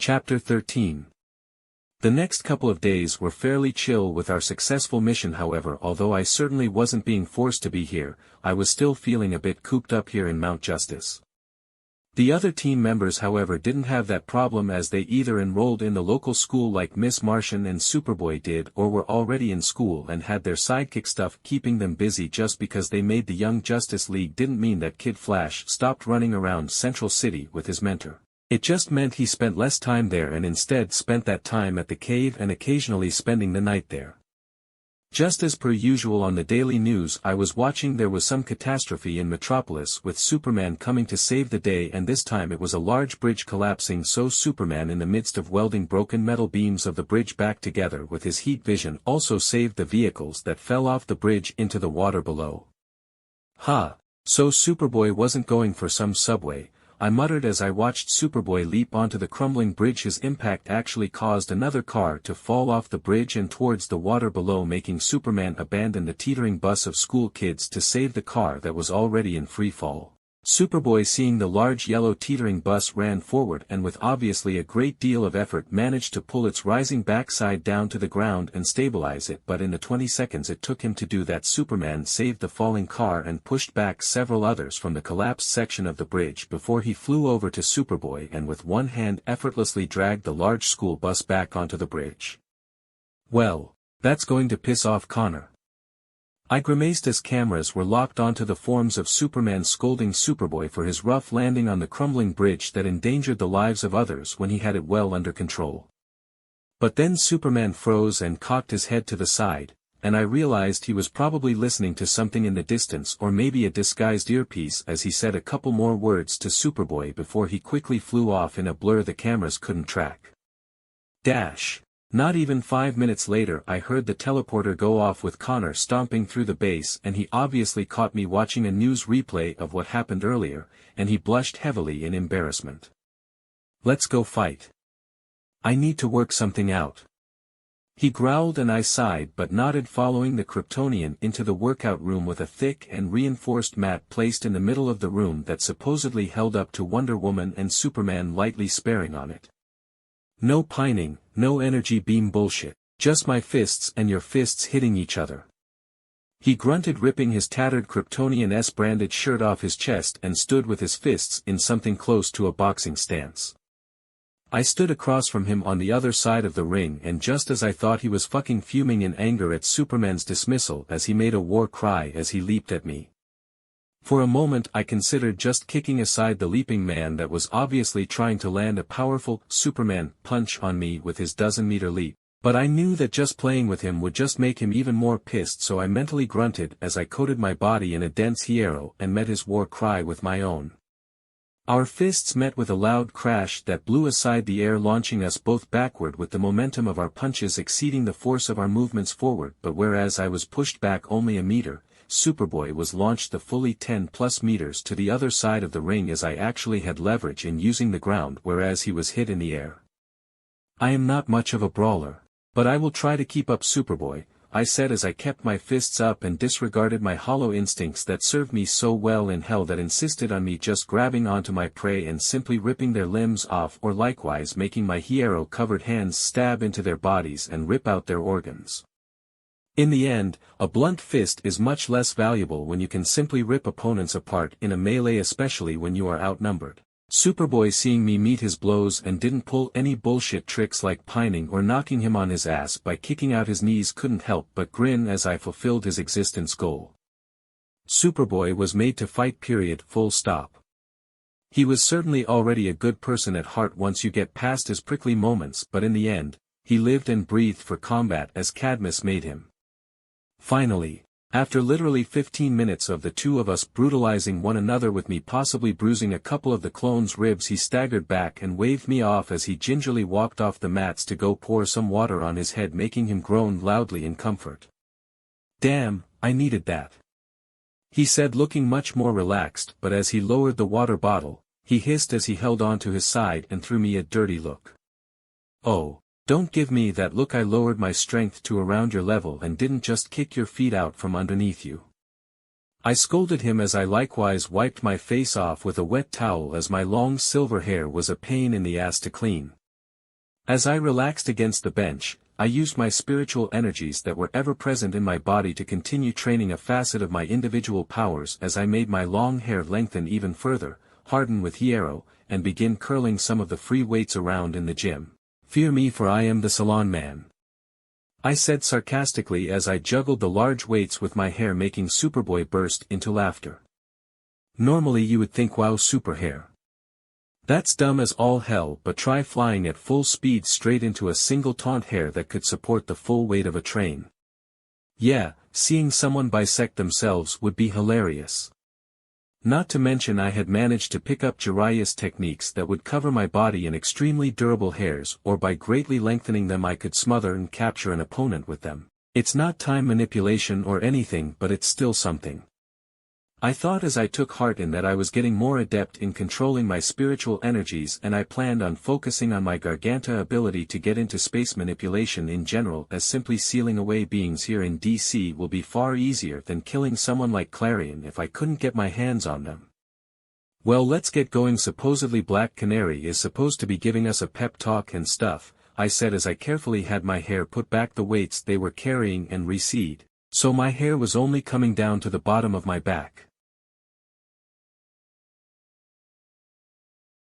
Chapter 13. The next couple of days were fairly chill with our successful mission. However, although I certainly wasn't being forced to be here, I was still feeling a bit cooped up here in Mount Justice. The other team members however didn't have that problem, as they either enrolled in the local school like Miss Martian and Superboy did, or were already in school and had their sidekick stuff keeping them busy. Just because they made the Young Justice League didn't mean that Kid Flash stopped running around Central City with his mentor. It just meant he spent less time there and instead spent that time at the cave and occasionally spending the night there. Just as per usual on the daily news, I was watching. There was some catastrophe in Metropolis with Superman coming to save the day, and this time it was a large bridge collapsing, so Superman, in the midst of welding broken metal beams of the bridge back together with his heat vision, also saved the vehicles that fell off the bridge into the water below. So Superboy wasn't going for some subway, I muttered as I watched Superboy leap onto the crumbling bridge. His impact actually caused another car to fall off the bridge and towards the water below, making Superman abandon the teetering bus of school kids to save the car that was already in free fall. Superboy, seeing the large yellow teetering bus, ran forward and with obviously a great deal of effort managed to pull its rising backside down to the ground and stabilize it, but in the 20 seconds it took him to do that, Superman saved the falling car and pushed back several others from the collapsed section of the bridge before he flew over to Superboy and with one hand effortlessly dragged the large school bus back onto the bridge. Well, that's going to piss off Connor. I grimaced as cameras were locked onto the forms of Superman scolding Superboy for his rough landing on the crumbling bridge that endangered the lives of others when he had it well under control. But then Superman froze and cocked his head to the side, and I realized he was probably listening to something in the distance, or maybe a disguised earpiece, as he said a couple more words to Superboy before he quickly flew off in a blur the cameras couldn't track. Not even 5 minutes later I heard the teleporter go off with Connor stomping through the base, and he obviously caught me watching a news replay of what happened earlier, and he blushed heavily in embarrassment. "Let's go fight. I need to work something out." He growled, and I sighed but nodded, following the Kryptonian into the workout room with a thick and reinforced mat placed in the middle of the room that supposedly held up to Wonder Woman and Superman lightly sparring on it. "No pining, no energy beam bullshit. Just my fists and your fists hitting each other." He grunted, ripping his tattered Kryptonian branded shirt off his chest, and stood with his fists in something close to a boxing stance. I stood across from him on the other side of the ring, and just as I thought, he was fucking fuming in anger at Superman's dismissal as he made a war cry as he leaped at me. For a moment I considered just kicking aside the leaping man that was obviously trying to land a powerful Superman punch on me with his dozen-meter leap, but I knew that just playing with him would just make him even more pissed, so I mentally grunted as I coated my body in a dense hierro and met his war cry with my own. Our fists met with a loud crash that blew aside the air, launching us both backward with the momentum of our punches exceeding the force of our movements forward. But whereas I was pushed back only a meter, Superboy was launched the fully 10+ meters to the other side of the ring, as I actually had leverage in using the ground whereas he was hit in the air. "I am not much of a brawler, but I will try to keep up, Superboy," I said as I kept my fists up and disregarded my hollow instincts that served me so well in hell, that insisted on me just grabbing onto my prey and simply ripping their limbs off, or likewise making my hierro-covered hands stab into their bodies and rip out their organs. In the end, a blunt fist is much less valuable when you can simply rip opponents apart in a melee, especially when you are outnumbered. Superboy, seeing me meet his blows and didn't pull any bullshit tricks like pining or knocking him on his ass by kicking out his knees, couldn't help but grin as I fulfilled his existence goal. Superboy was made to fight, period, full stop. He was certainly already a good person at heart once you get past his prickly moments, but in the end, he lived and breathed for combat as Cadmus made him. Finally, after literally 15 minutes of the two of us brutalizing one another with me possibly bruising a couple of the clone's ribs, he staggered back and waved me off as he gingerly walked off the mats to go pour some water on his head, making him groan loudly in comfort. "Damn, I needed that," he said, looking much more relaxed, but as he lowered the water bottle, he hissed as he held on to his side and threw me a dirty look. "Oh, don't give me that look. I lowered my strength to around your level and didn't just kick your feet out from underneath you," I scolded him as I likewise wiped my face off with a wet towel, as my long silver hair was a pain in the ass to clean. As I relaxed against the bench, I used my spiritual energies that were ever present in my body to continue training a facet of my individual powers as I made my long hair lengthen even further, harden with hierro, and begin curling some of the free weights around in the gym. Fear me, for I am the salon man, I said sarcastically as I juggled the large weights with my hair, making Superboy burst into laughter. Normally you would think, wow, super hair. That's dumb as all hell, but try flying at full speed straight into a single taunt hair that could support the full weight of a train. Yeah, seeing someone bisect themselves would be hilarious. Not to mention I had managed to pick up Jiraiya's techniques that would cover my body in extremely durable hairs, or by greatly lengthening them I could smother and capture an opponent with them. It's not time manipulation or anything, but it's still something. I thought as I took heart in that I was getting more adept in controlling my spiritual energies, and I planned on focusing on my Garganta ability to get into space manipulation in general, as simply sealing away beings here in DC will be far easier than killing someone like Clarion if I couldn't get my hands on them. Well, let's get going. Supposedly Black Canary is supposed to be giving us a pep talk and stuff, I said as I carefully had my hair put back the weights they were carrying and recede, so my hair was only coming down to the bottom of my back.